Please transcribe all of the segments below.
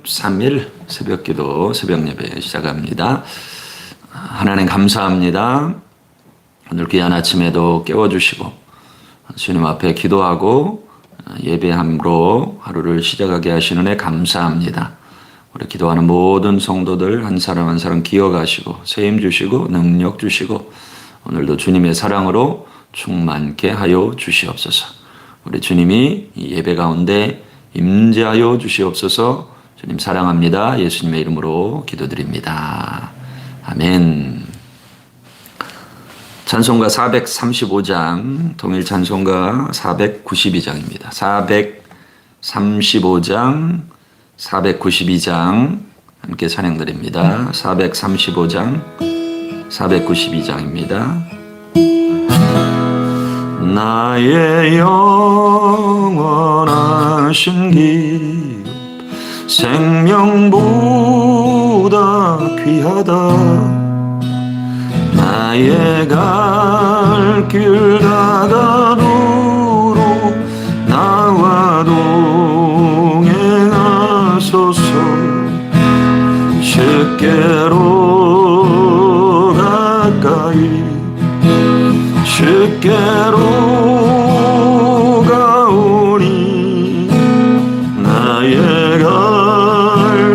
13일 새벽기도 새벽예배 시작합니다. 하나님 감사합니다. 오늘 귀한 아침에도 깨워주시고 주님 앞에 기도하고 예배함으로 하루를 시작하게 하시는 애 감사합니다. 우리 기도하는 모든 성도들 한 사람 한 사람 기억하시고 세임 주시고 능력 주시고 오늘도 주님의 사랑으로 충만케 하여 주시옵소서. 우리 주님이 이 예배 가운데 임재하여 주시옵소서. 주님 사랑합니다. 예수님의 이름으로 기도드립니다. 아멘. 찬송가 435장, 통일 찬송가 492장입니다. 435장, 492장 함께 찬양드립니다. 435장, 492장입니다. 나의 영원하신 길 생명보다 귀하다. 나의 갈 길 다가도록 나와 동행하소서. 쉽게로 가까이 쉽게로 가오니 나의 갈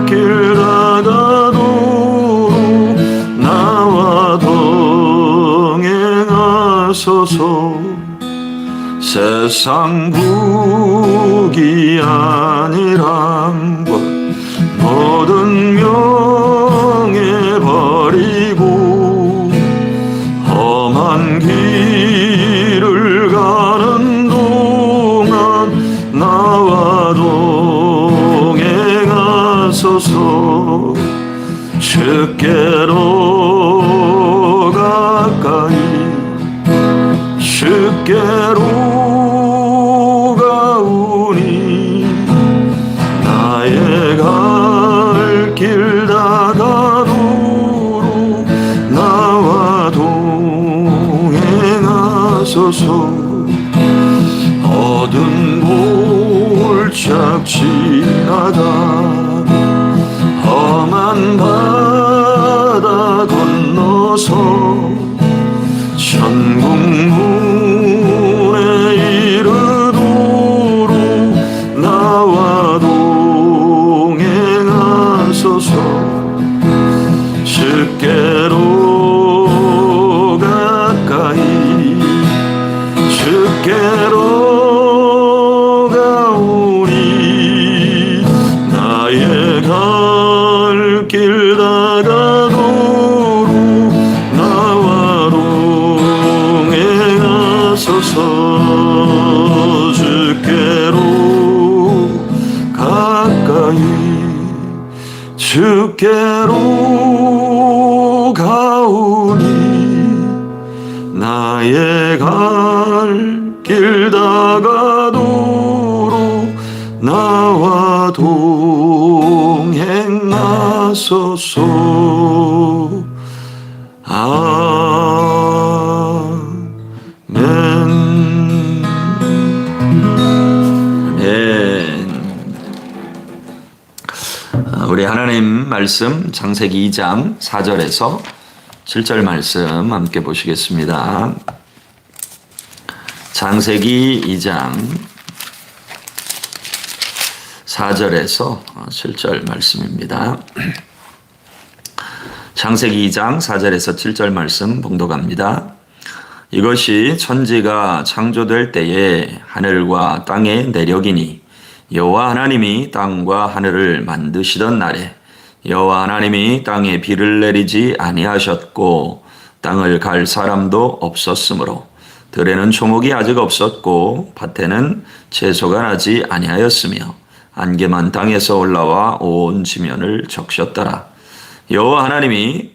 길 다가도록 나와 동행하소서. 세상 부귀 아니란 것 모든 명예 버리고 험한 길을 가는 동안 나와 동행하소서. 쉽게로 가까이 쉽게로 가오니 나의 갈 길 다가도록 나와 동행하소서. 어두운 골짝 지나다 험한 바다 건너서 천국 문에 이르도록 나와 동행하소서. 쉽게로 가까이 쉽게로 가오니 나의 갈 길 다가도록 나와 동행하소서. 주께로 가까이 주께로 가오니 나의 갈 길 다가도록 나와 동행하소서. 아멘. 우리 하나님 말씀 창세기 2장 4절에서 7절 말씀 함께 보시겠습니다. 창세기 2장 4절에서 7절 말씀입니다. 창세기 2장 4절에서 7절 말씀 봉독합니다. 이것이 천지가 창조될 때에 하늘과 땅의 내력이니 여호와 하나님이 땅과 하늘을 만드시던 날에 여호와 하나님이 땅에 비를 내리지 아니하셨고 땅을 갈 사람도 없었으므로 들에는 초목이 아직 없었고 밭에는 채소가 나지 아니하였으며 안개만 땅에서 올라와 온 지면을 적셨더라. 여호와 하나님이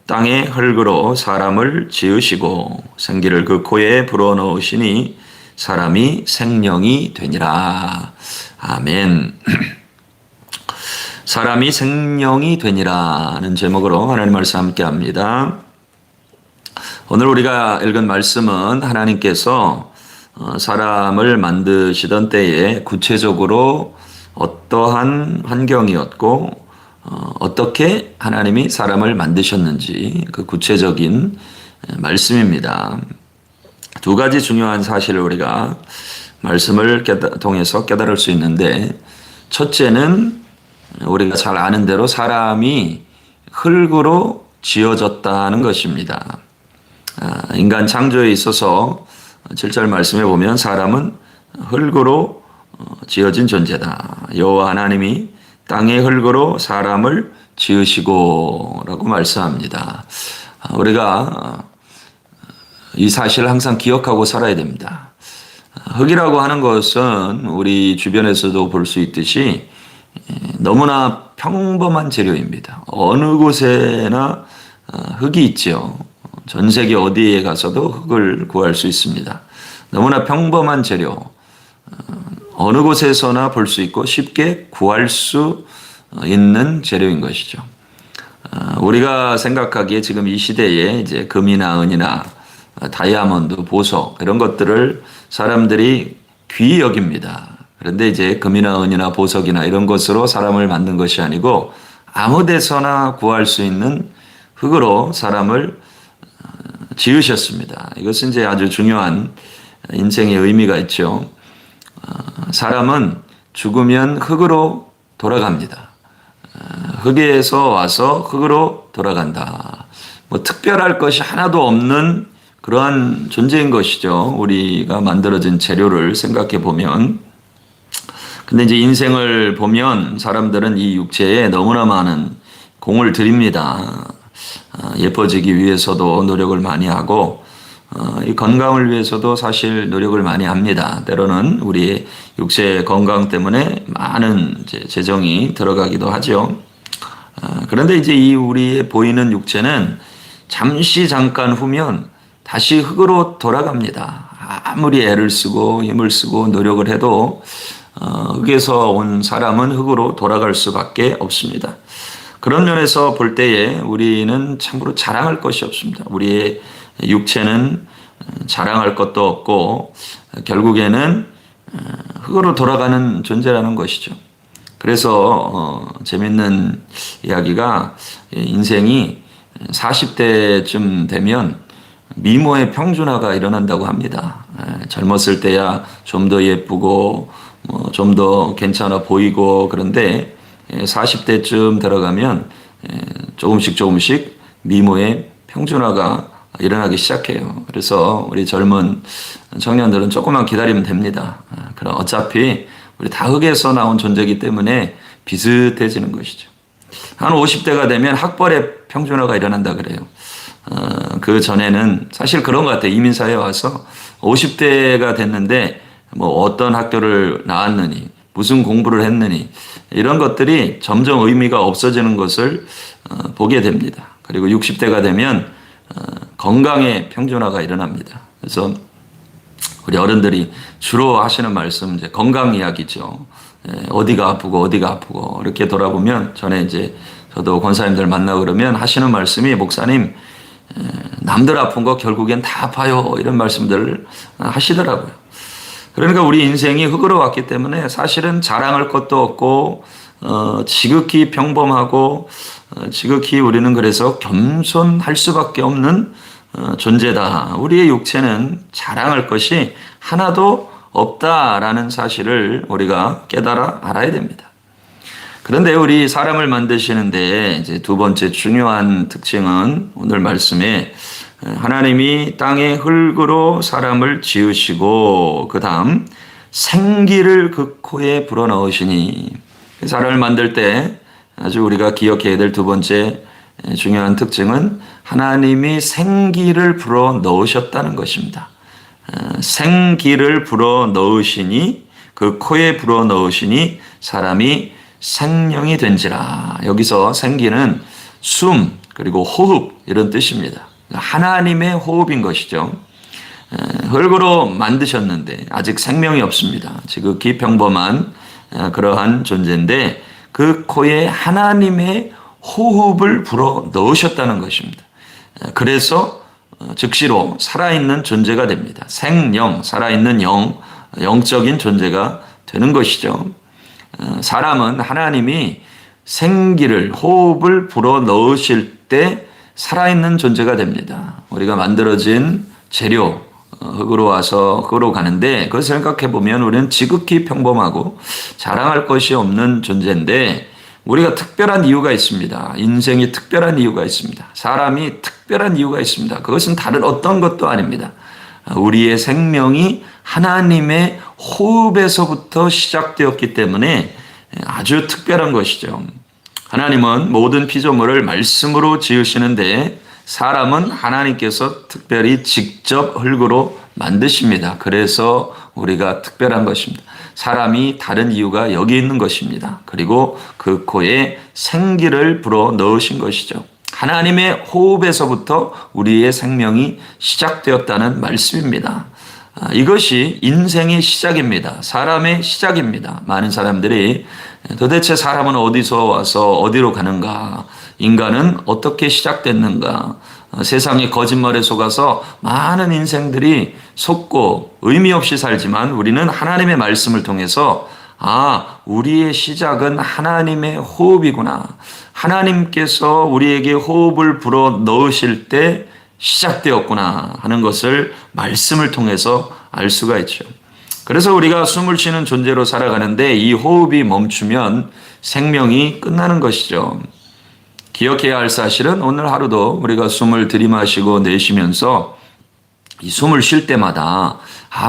땅의 흙으로 사람을 지으시고 생기를 그 코에 불어넣으시니 사람이 생명이 되니라. 아멘. 사람이 생명이 되니라는 제목으로 하나님 말씀 함께 합니다. 오늘 우리가 읽은 말씀은 하나님께서 사람을 만드시던 때에 구체적으로 어떠한 환경이었고 어떻게 하나님이 사람을 만드셨는지 그 구체적인 말씀입니다. 두 가지 중요한 사실을 우리가 말씀을 통해서 깨달을 수 있는데, 첫째는 우리가 잘 아는 대로 사람이 흙으로 지어졌다는 것입니다. 인간 창조에 있어서 7절 말씀에 보면 사람은 흙으로 지어진 존재다. 여호와 하나님이 땅의 흙으로 사람을 지으시고 라고 말씀합니다. 우리가 이 사실을 항상 기억하고 살아야 됩니다. 흙이라고 하는 것은 우리 주변에서도 볼 수 있듯이 너무나 평범한 재료입니다. 어느 곳에나 흙이 있죠. 전 세계 어디에 가서도 흙을 구할 수 있습니다. 너무나 평범한 재료, 어느 곳에서나 볼 수 있고 쉽게 구할 수 있는 재료인 것이죠. 우리가 생각하기에 지금 이 시대에 이제 금이나 은이나 다이아몬드, 보석 이런 것들을 사람들이 귀히 여깁니다. 그런데 이제 금이나 은이나 보석이나 이런 것으로 사람을 만든 것이 아니고 아무 데서나 구할 수 있는 흙으로 사람을 지으셨습니다. 이것은 이제 아주 중요한 인생의 의미가 있죠. 사람은 죽으면 흙으로 돌아갑니다. 흙에서 와서 흙으로 돌아간다. 뭐 특별할 것이 하나도 없는 그러한 존재인 것이죠. 우리가 만들어진 재료를 생각해 보면. 근데 이제 인생을 보면 사람들은 이 육체에 너무나 많은 공을 들입니다. 예뻐지기 위해서도 노력을 많이 하고, 이 건강을 위해서도 사실 노력을 많이 합니다. 때로는 우리 육체의 건강 때문에 많은 재정이 들어가기도 하죠. 그런데 이제 이 우리의 보이는 육체는 잠깐 후면 다시 흙으로 돌아갑니다. 아무리 애를 쓰고 힘을 쓰고 노력을 해도 흙에서 온 사람은 흙으로 돌아갈 수밖에 없습니다. 그런 면에서 볼 때에 우리는 참으로 자랑할 것이 없습니다. 우리의 육체는 자랑할 것도 없고 결국에는 흙으로 돌아가는 존재라는 것이죠. 그래서 재밌는 이야기가, 인생이 40대쯤 되면 미모의 평준화가 일어난다고 합니다. 젊었을 때야 좀 더 예쁘고 좀 더 괜찮아 보이고, 그런데 40대쯤 들어가면 조금씩 미모의 평준화가 일어나기 시작해요. 그래서 우리 젊은 청년들은 조금만 기다리면 됩니다. 그럼 어차피 우리 다 흙에서 나온 존재이기 때문에 비슷해지는 것이죠. 한 50대가 되면 학벌의 평준화가 일어난다 그래요. 그 전에는 사실 그런 것 같아요. 이민사회에 와서 50대가 됐는데 뭐 어떤 학교를 나왔느니, 무슨 공부를 했느니, 이런 것들이 점점 의미가 없어지는 것을 보게 됩니다. 그리고 60대가 되면 건강의 평준화가 일어납니다. 그래서 우리 어른들이 주로 하시는 말씀, 이제 건강 이야기죠. 어디가 아프고 이렇게 돌아보면, 전에 이제 저도 권사님들 만나고 그러면 하시는 말씀이, 목사님, 남들 아픈 거 결국엔 다 아파요, 이런 말씀들을 하시더라고요. 그러니까 우리 인생이 흙으로 왔기 때문에 사실은 자랑할 것도 없고 지극히 평범하고 지극히 우리는 그래서 겸손할 수밖에 없는 존재다. 우리의 육체는 자랑할 것이 하나도 없다라는 사실을 우리가 깨달아 알아야 됩니다. 그런데 우리 사람을 만드시는데 이제 두 번째 중요한 특징은, 오늘 말씀에 하나님이 땅의 흙으로 사람을 지으시고 그 다음 생기를 그 코에 불어넣으시니, 사람을 만들 때 아주 우리가 기억해야 될 두 번째 중요한 특징은 하나님이 생기를 불어넣으셨다는 것입니다. 생기를 불어넣으시니, 그 코에 불어넣으시니 사람이 생명이 된지라. 여기서 생기는 숨 그리고 호흡 이런 뜻입니다. 하나님의 호흡인 것이죠. 흙으로 만드셨는데 아직 생명이 없습니다. 지극히 평범한 그러한 존재인데 그 코에 하나님의 호흡을 불어 넣으셨다는 것입니다. 그래서 즉시로 살아있는 존재가 됩니다. 생영, 살아있는 영, 영적인 존재가 되는 것이죠. 사람은 하나님이 생기를, 호흡을 불어 넣으실 때 살아있는 존재가 됩니다. 우리가 만들어진 재료, 흙으로 와서 흙으로 가는데, 그걸 생각해 보면 우리는 지극히 평범하고 자랑할 것이 없는 존재인데, 우리가 특별한 이유가 있습니다. 인생이 특별한 이유가 있습니다. 사람이 특별한 이유가 있습니다. 그것은 다른 어떤 것도 아닙니다. 우리의 생명이 하나님의 호흡에서부터 시작되었기 때문에 아주 특별한 것이죠. 하나님은 모든 피조물을 말씀으로 지으시는데, 사람은 하나님께서 특별히 직접 흙으로 만드십니다. 그래서 우리가 특별한 것입니다. 사람이 다른 이유가 여기 있는 것입니다. 그리고 그 코에 생기를 불어 넣으신 것이죠. 하나님의 호흡에서부터 우리의 생명이 시작되었다는 말씀입니다. 이것이 인생의 시작입니다. 사람의 시작입니다. 많은 사람들이 도대체 사람은 어디서 와서 어디로 가는가? 인간은 어떻게 시작됐는가? 세상의 거짓말에 속아서 많은 인생들이 속고 의미 없이 살지만, 우리는 하나님의 말씀을 통해서 우리의 시작은 하나님의 호흡이구나. 하나님께서 우리에게 호흡을 불어 넣으실 때 시작되었구나 하는 것을 말씀을 통해서 알 수가 있죠. 그래서 우리가 숨을 쉬는 존재로 살아가는데, 이 호흡이 멈추면 생명이 끝나는 것이죠. 기억해야 할 사실은, 오늘 하루도 우리가 숨을 들이마시고 내쉬면서 이 숨을 쉴 때마다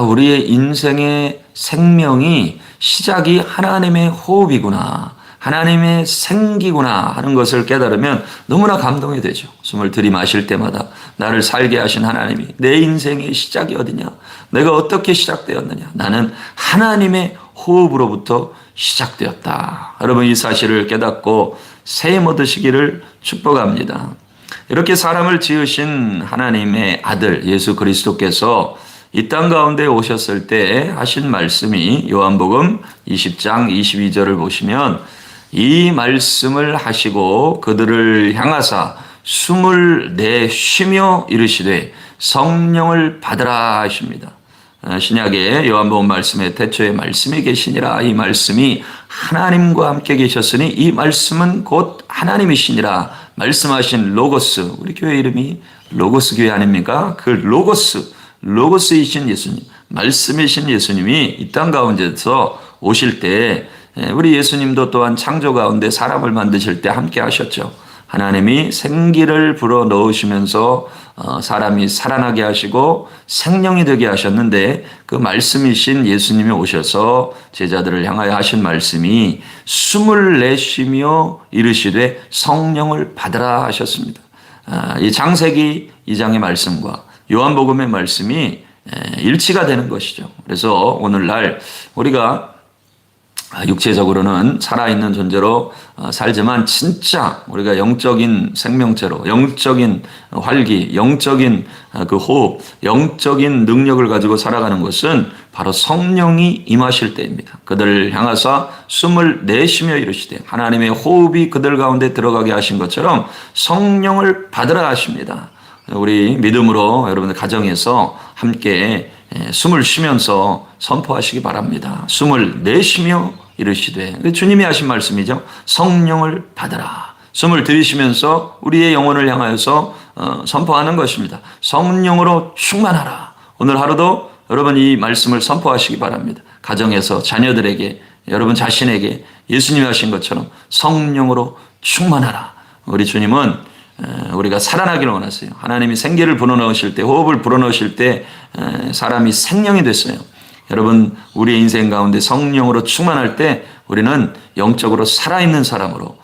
우리의 인생의 생명이 시작이 하나님의 호흡이구나, 하나님의 생기구나 하는 것을 깨달으면 너무나 감동이 되죠. 숨을 들이마실 때마다 나를 살게 하신 하나님이, 내 인생의 시작이 어디냐, 내가 어떻게 시작되었느냐, 나는 하나님의 호흡으로부터 시작되었다. 여러분, 이 사실을 깨닫고 샘 얻으시기를 축복합니다. 이렇게 사람을 지으신 하나님의 아들 예수 그리스도께서 이 땅 가운데 오셨을 때 하신 말씀이, 요한복음 20장 22절을 보시면 이 말씀을 하시고 그들을 향하사 숨을 내쉬며 이르시되 성령을 받으라 하십니다. 신약의 요한복음 말씀에 태초에 말씀이 계시니라. 이 말씀이 하나님과 함께 계셨으니 이 말씀은 곧 하나님이시니라. 말씀하신 로고스, 우리 교회 이름이 로고스 교회 아닙니까? 그 로고스이신 예수님, 말씀이신 예수님이 이 땅 가운데서 오실 때, 우리 예수님도 또한 창조 가운데 사람을 만드실 때 함께 하셨죠. 하나님이 생기를 불어 넣으시면서 사람이 살아나게 하시고 생명이 되게 하셨는데, 그 말씀이신 예수님이 오셔서 제자들을 향하여 하신 말씀이 숨을 내쉬며 이르시되 성령을 받으라 하셨습니다. 이 창세기 2장의 말씀과 요한복음의 말씀이 일치가 되는 것이죠. 그래서 오늘날 우리가 육체적으로는 살아있는 존재로 살지만, 진짜 우리가 영적인 생명체로, 영적인 활기, 영적인 그 호흡, 영적인 능력을 가지고 살아가는 것은 바로 성령이 임하실 때입니다. 그들을 향하사 숨을 내쉬며 이르시되, 하나님의 호흡이 그들 가운데 들어가게 하신 것처럼 성령을 받으라 하십니다. 우리 믿음으로 여러분들 가정에서 함께 숨을 쉬면서 선포하시기 바랍니다. 숨을 내쉬며 이르시되, 주님이 하신 말씀이죠. 성령을 받으라. 숨을 들이쉬면서 우리의 영혼을 향하여서 선포하는 것입니다. 성령으로 충만하라. 오늘 하루도 여러분 이 말씀을 선포하시기 바랍니다. 가정에서 자녀들에게, 여러분 자신에게 예수님이 하신 것처럼 성령으로 충만하라. 우리 주님은 우리가 살아나기를 원하세요. 하나님이 생기를 불어넣으실 때, 호흡을 불어넣으실 때 사람이 생명이 됐어요. 여러분, 우리의 인생 가운데 성령으로 충만할 때 우리는 영적으로 살아있는 사람으로,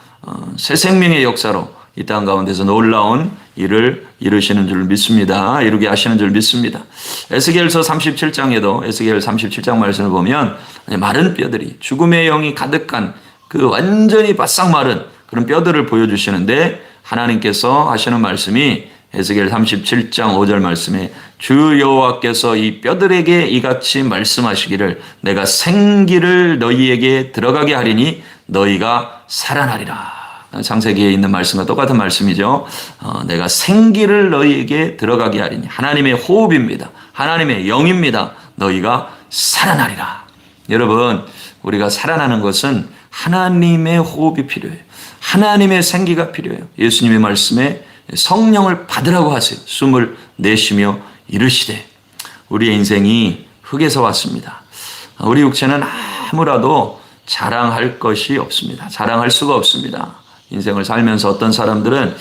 새 생명의 역사로 이 땅 가운데서 놀라운 일을 이루시는 줄 믿습니다. 이루게 하시는 줄 믿습니다. 에스겔서 37장에도 에스겔 37장 말씀을 보면 마른 뼈들이, 죽음의 영이 가득한 그 완전히 바싹 마른 그런 뼈들을 보여주시는데, 하나님께서 하시는 말씀이 에스겔 37장 5절 말씀에 주 여호와께서 이 뼈들에게 이같이 말씀하시기를, 내가 생기를 너희에게 들어가게 하리니 너희가 살아나리라. 창세기에 있는 말씀과 똑같은 말씀이죠. 내가 생기를 너희에게 들어가게 하리니, 하나님의 호흡입니다. 하나님의 영입니다. 너희가 살아나리라. 여러분, 우리가 살아나는 것은 하나님의 호흡이 필요해요. 하나님의 생기가 필요해요. 예수님의 말씀에 성령을 받으라고 하세요. 숨을 내쉬며 이르시되. 우리의 인생이 흙에서 왔습니다. 우리 육체는 아무라도 자랑할 것이 없습니다. 자랑할 수가 없습니다. 인생을 살면서 어떤 사람들은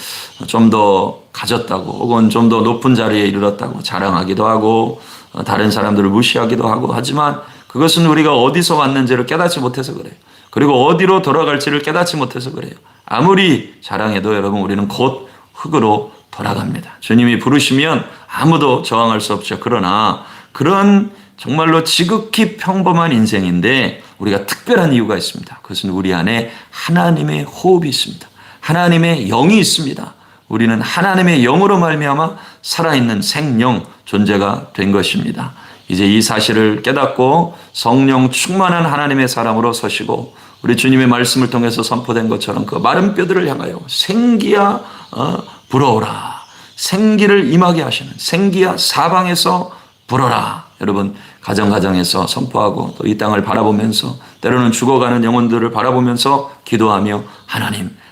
좀 더 가졌다고 혹은 좀 더 높은 자리에 이르렀다고 자랑하기도 하고 다른 사람들을 무시하기도 하고 하지만 그것은 우리가 어디서 왔는지를 깨닫지 못해서 그래요. 그리고 어디로 돌아갈지를 깨닫지 못해서 그래요. 아무리 자랑해도 여러분 우리는 곧 흙으로 돌아갑니다. 주님이 부르시면 아무도 저항할 수 없죠. 그러나 그런 정말로 지극히 평범한 인생인데 우리가 특별한 이유가 있습니다. 그것은 우리 안에 하나님의 호흡이 있습니다. 하나님의 영이 있습니다. 우리는 하나님의 영으로 말미암아 살아있는 생명 존재가 된 것입니다. 이제 이 사실을 깨닫고 성령 충만한 하나님의 사람으로 서시고 우리 주님의 말씀을 통해서 선포된 것처럼 그 마른 뼈들을 향하여 생기야 불어오라. 생기를 임하게 하시는 생기야 사방에서 불어라. 여러분 가정에서 선포하고 또 이 땅을 바라보면서 때로는 죽어가는 영혼들을 바라보면서 기도하며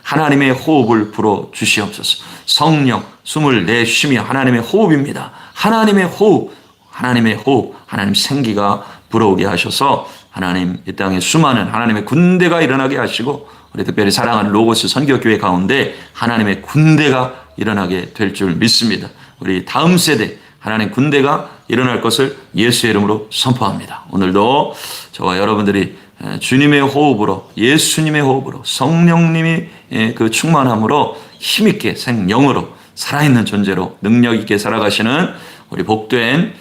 하나님의 호흡을 불어 주시옵소서. 성령 숨을 내쉬며 하나님의 호흡입니다. 하나님의 호흡, 하나님 생기가 불어오게 하셔서 하나님 이 땅에 수많은 하나님의 군대가 일어나게 하시고 우리 특별히 사랑하는 로고스 선교교회 가운데 하나님의 군대가 일어나게 될 줄 믿습니다. 우리 다음 세대 하나님 군대가 일어날 것을 예수의 이름으로 선포합니다. 오늘도 저와 여러분들이 주님의 호흡으로 예수님의 호흡으로 성령님이 그 충만함으로 힘있게 생영으로 살아있는 존재로 능력 있게 살아가시는 우리 복된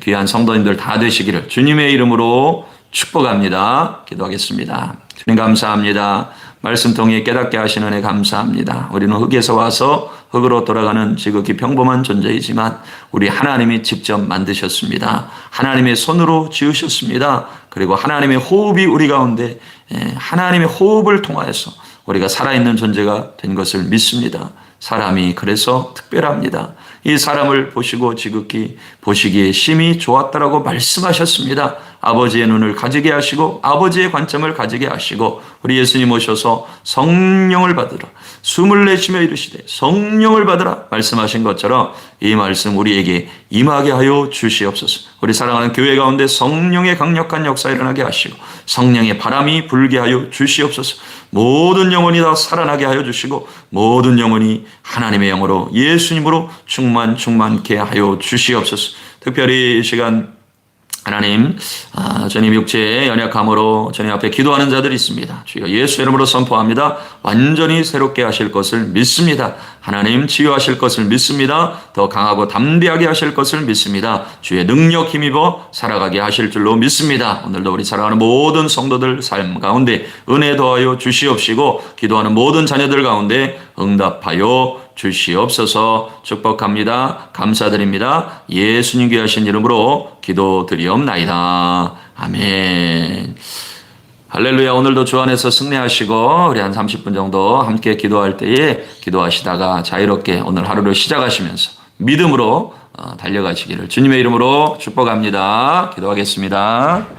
귀한 성도님들 다 되시기를 주님의 이름으로 축복합니다. 기도하겠습니다. 주님 감사합니다. 말씀 통해 깨닫게 하시는 은혜 감사합니다. 우리는 흙에서 와서 흙으로 돌아가는 지극히 평범한 존재이지만 우리 하나님이 직접 만드셨습니다. 하나님의 손으로 지으셨습니다. 그리고 하나님의 호흡이 우리 가운데 하나님의 호흡을 통하여서 우리가 살아있는 존재가 된 것을 믿습니다. 사람이 그래서 특별합니다. 이 사람을 보시고 지극히 보시기에 심히 좋았다라고 말씀하셨습니다. 아버지의 눈을 가지게 하시고 아버지의 관점을 가지게 하시고 우리 예수님 오셔서 성령을 받으라 숨을 내쉬며 이르시되 성령을 받으라 말씀하신 것처럼 이 말씀 우리에게 임하게 하여 주시옵소서. 우리 사랑하는 교회 가운데 성령의 강력한 역사 일어나게 하시고 성령의 바람이 불게 하여 주시옵소서. 모든 영혼이 다 살아나게 하여 주시고 모든 영혼이 하나님의 영으로 예수님으로 충만케 하여 주시옵소서. 특별히 이 시간 하나님, 주님 육체의 연약함으로 주님 앞에 기도하는 자들이 있습니다. 주여 예수 이름으로 선포합니다. 완전히 새롭게 하실 것을 믿습니다. 하나님 치유하실 것을 믿습니다. 더 강하고 담대하게 하실 것을 믿습니다. 주의 능력 힘입어 살아가게 하실 줄로 믿습니다. 오늘도 우리 사랑하는 모든 성도들 삶 가운데 은혜 더하여 주시옵시고 기도하는 모든 자녀들 가운데 응답하여 주시옵소서. 축복합니다. 감사드립니다. 예수님 귀하신 이름으로 기도드리옵나이다. 아멘. 할렐루야. 오늘도 주 안에서 승리하시고 우리 한 30분 정도 함께 기도할 때에 기도하시다가 자유롭게 오늘 하루를 시작하시면서 믿음으로 달려가시기를 주님의 이름으로 축복합니다. 기도하겠습니다.